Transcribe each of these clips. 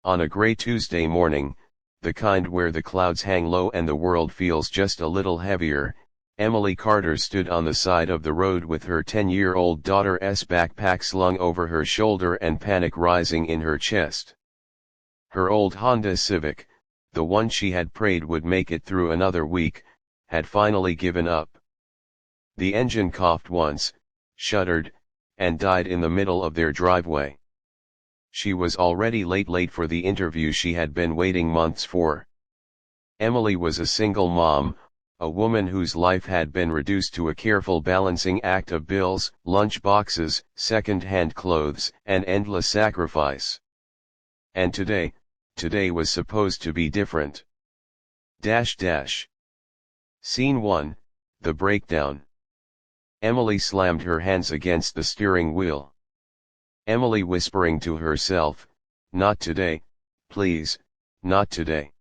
On a gray Tuesday morning, the kind where the clouds hang low and the world feels just a little heavier, Emily Carter stood on the side of the road with her 10-year-old daughter's backpack slung over her shoulder and panic rising in her chest. Her old Honda Civic, the one she had prayed would make it through another week, had finally given up. The engine coughed once, shuddered, and died in the middle of their driveway. She was already late for the interview she had been waiting months for. Emily was a single mom, a woman whose life had been reduced to a careful balancing act of bills, lunch boxes, second-hand clothes, and endless sacrifice. And today was supposed to be different. Scene 1, The Breakdown. Emily slammed her hands against the steering wheel. Emily whispering to herself, "Not today, please, not today."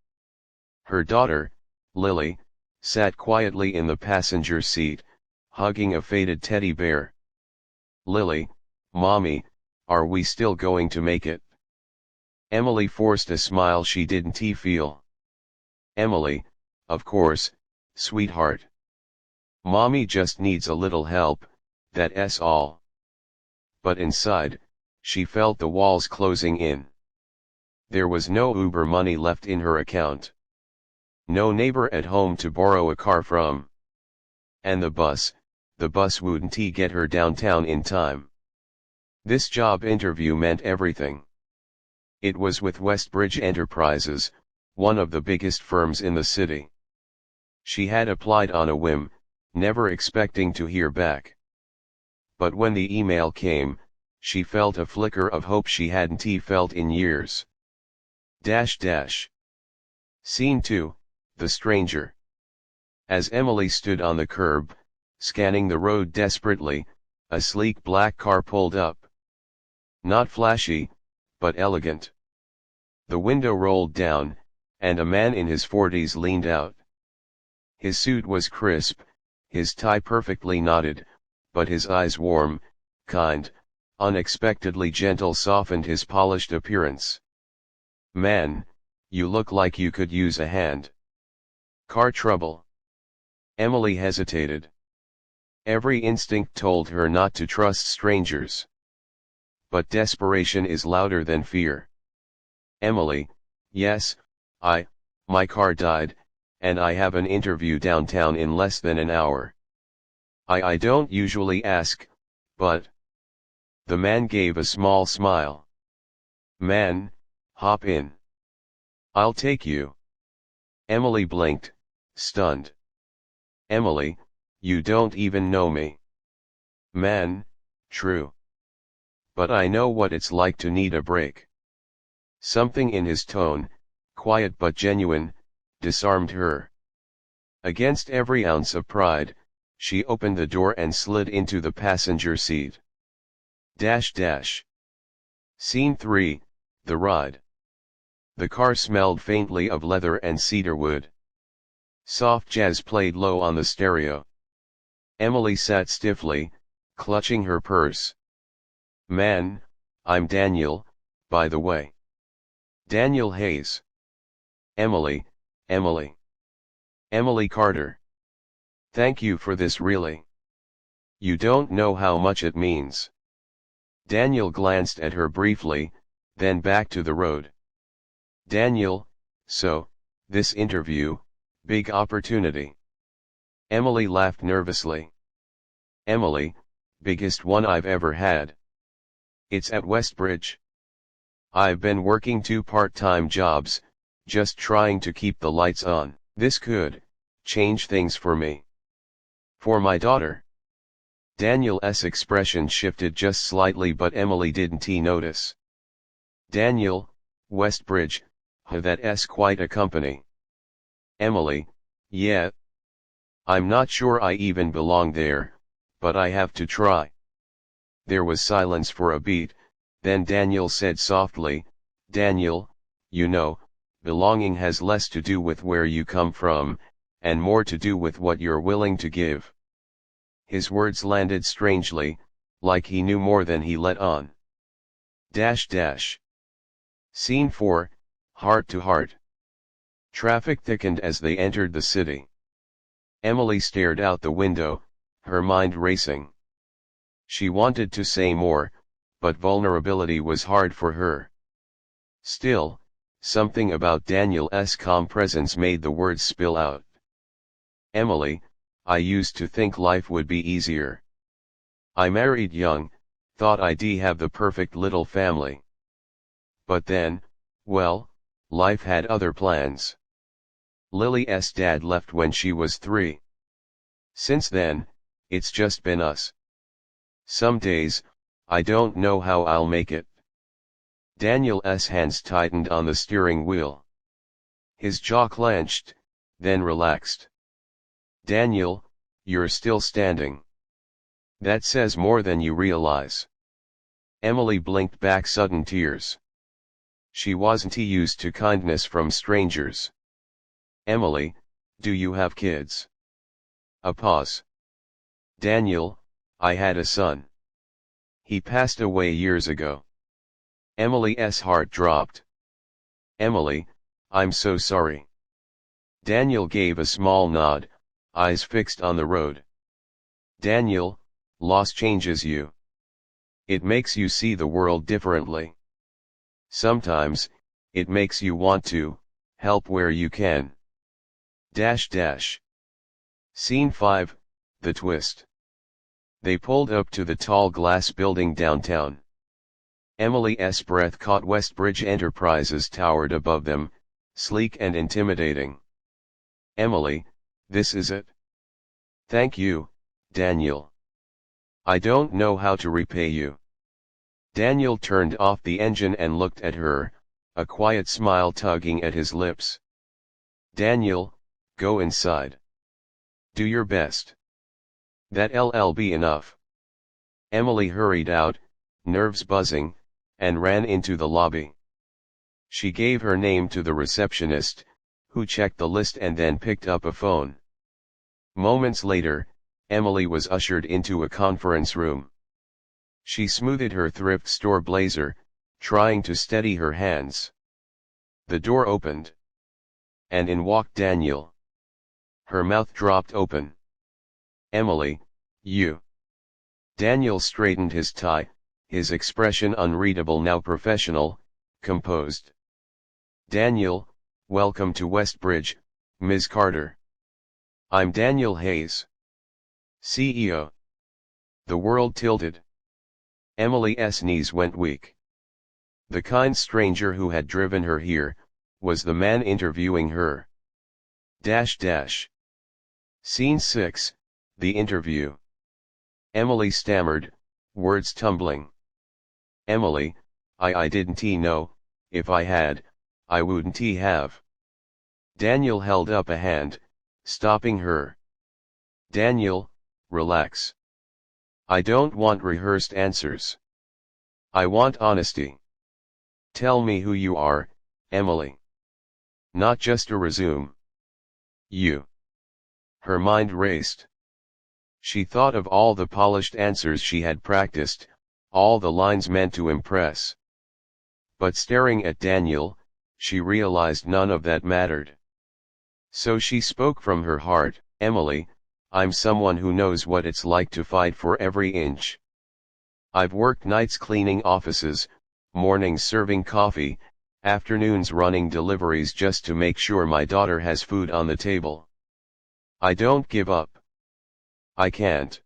Her daughter, Lily, sat quietly in the passenger seat, hugging a faded teddy bear. "Lily, Mommy, are we still going to make it?" Emily forced a smile she didn't feel. "Emily, of course, sweetheart. Mommy just needs a little help, that's all." But inside, she felt the walls closing in. There was no Uber money left in her account. No neighbor at home to borrow a car from. And the bus wouldn't get her downtown in time. This job interview meant everything. It was with Westbridge Enterprises, one of the biggest firms in the city. She had applied on a whim, never expecting to hear back. But when the email came, she felt a flicker of hope she hadn't felt in years. Scene 2, The Stranger. As Emily stood on the curb, scanning the road desperately, a sleek black car pulled up. Not flashy, but elegant. The window rolled down, and a man in his 40s leaned out. His suit was crisp, his tie perfectly knotted, but his eyes warm, kind, unexpectedly gentle softened his polished appearance. "Man, you look like you could use a hand." "Car trouble?" Emily hesitated. Every instinct told her not to trust strangers. But desperation is louder than fear. "Emily, yes, my car died, and I have an interview downtown in less than an hour. I don't usually ask, but..." The man gave a small smile. "Man, hop in. I'll take you." Emily blinked, stunned. "Emily, you don't even know me." "Man, true. But I know what it's like to need a break." Something in his tone, quiet but genuine, disarmed her. Against every ounce of pride, she opened the door and slid into the passenger seat. Scene 3, The Ride. The car smelled faintly of leather and cedarwood. Soft jazz played low on the stereo. Emily sat stiffly, clutching her purse. "Man, I'm Daniel, by the way." "Daniel Hayes." Emily Carter. "Thank you for this really. You don't know how much it means." Daniel glanced at her briefly, then back to the road. "Daniel, so, this interview, big opportunity." Emily laughed nervously. "Emily, biggest one I've ever had. It's at Westbridge. I've been working 2 part-time jobs, just trying to keep the lights on. This could change things for me. For my daughter." Daniel's expression shifted just slightly, but Emily didn't notice. "Daniel, Westbridge, that's quite a company." Emily, "Yeah. I'm not sure I even belong there, but I have to try." There was silence for a beat, then Daniel said softly, "Daniel, you know, belonging has less to do with where you come from, and more to do with what you're willing to give." His words landed strangely, like he knew more than he let on. Scene 4, Heart to Heart. Traffic thickened as they entered the city. Emily stared out the window, her mind racing. She wanted to say more, but vulnerability was hard for her. Still, something about Daniel's calm presence made the words spill out. Emily, I used to think life would be easier. I married young, thought I'd have the perfect little family. But then, well, life had other plans. Lily's dad left when she was 3. Since then, it's just been us. Some days, I don't know how I'll make it. Daniel's hands tightened on the steering wheel. His jaw clenched, then relaxed. Daniel, you're still standing. That says more than you realize. Emily blinked back sudden tears. She wasn't used to kindness from strangers. Emily, do you have kids? A pause. Daniel, I had a son. He passed away years ago. Emily's heart dropped. Emily, I'm so sorry. Daniel gave a small nod, eyes fixed on the road. Daniel, loss changes you. It makes you see the world differently. Sometimes, it makes you want to help where you can. Scene 5, The Twist. They pulled up to the tall glass building downtown. Emily's breath caught Westbridge Enterprises towered above them, sleek and intimidating. Emily, this is it. Thank you, Daniel. I don't know how to repay you. Daniel turned off the engine and looked at her, a quiet smile tugging at his lips. Daniel, go inside. Do your best. That'll be enough. Emily hurried out, nerves buzzing, and ran into the lobby. She gave her name to the receptionist, who checked the list and then picked up a phone. Moments later, Emily was ushered into a conference room. She smoothed her thrift store blazer, trying to steady her hands. The door opened. And in walked Daniel. Her mouth dropped open. Emily, you. Daniel straightened his tie, his expression unreadable now professional, composed. Daniel, welcome to Westbridge, Ms. Carter. I'm Daniel Hayes, CEO. The world tilted. Emily's knees went weak. The kind stranger who had driven her here, was the man interviewing her. Scene 6, The Interview. Emily stammered, words tumbling. Emily, I didn't know, if I had, I wouldn't have. Daniel held up a hand, stopping her. Daniel, relax. I don't want rehearsed answers. I want honesty. Tell me who you are, Emily. Not just a resume. You. Her mind raced. She thought of all the polished answers she had practiced, all the lines meant to impress. But staring at Daniel, she realized none of that mattered. So she spoke from her heart, Emily, I'm someone who knows what it's like to fight for every inch. I've worked nights cleaning offices, mornings serving coffee, afternoons running deliveries just to make sure my daughter has food on the table. I don't give up. I can't.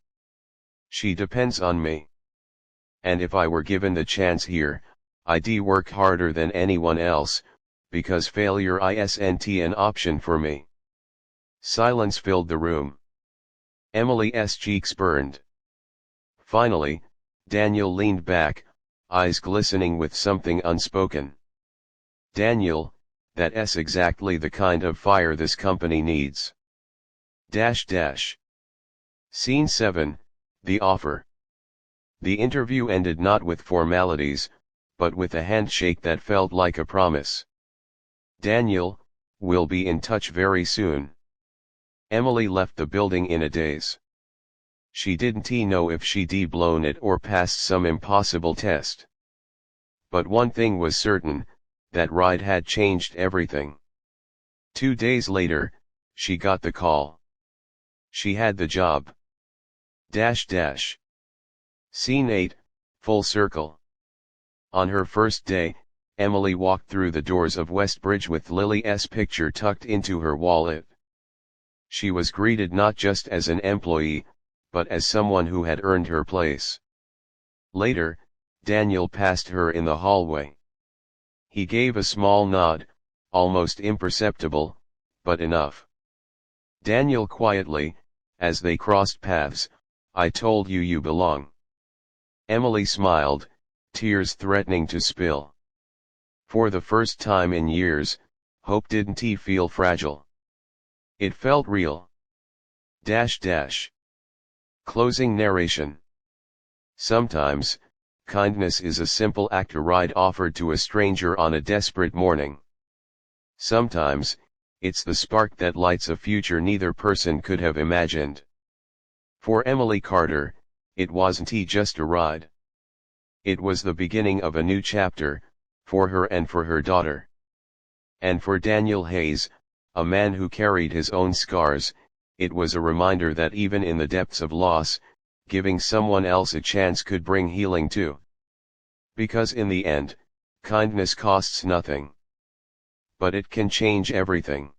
She depends on me. And if I were given the chance here, I'd work harder than anyone else, because failure isn't an option for me. Silence filled the room. Emily's cheeks burned. Finally, Daniel leaned back, eyes glistening with something unspoken. Daniel, that's exactly the kind of fire this company needs. Scene 7, The Offer. The interview ended not with formalities, but with a handshake that felt like a promise. Daniel, we'll be in touch very soon. Emily left the building in a daze. She didn't know if she'd blown it or passed some impossible test. But one thing was certain, that ride had changed everything. 2 days later, she got the call. She had the job. Scene 8, Full Circle. On her first day, Emily walked through the doors of Westbridge with Lily's picture tucked into her wallet. She was greeted not just as an employee, but as someone who had earned her place. Later, Daniel passed her in the hallway. He gave a small nod, almost imperceptible, but enough. Daniel quietly, as they crossed paths, "I told you you belong." Emily smiled, tears threatening to spill. For the first time in years, hope didn't feel fragile. It felt real. Closing narration. Sometimes, kindness is a simple act, a ride offered to a stranger on a desperate morning. Sometimes, it's the spark that lights a future neither person could have imagined. For Emily Carter, it wasn't just a ride. It was the beginning of a new chapter, for her and for her daughter. And for Daniel Hayes, a man who carried his own scars, it was a reminder that even in the depths of loss, giving someone else a chance could bring healing too. Because in the end, kindness costs nothing. But it can change everything.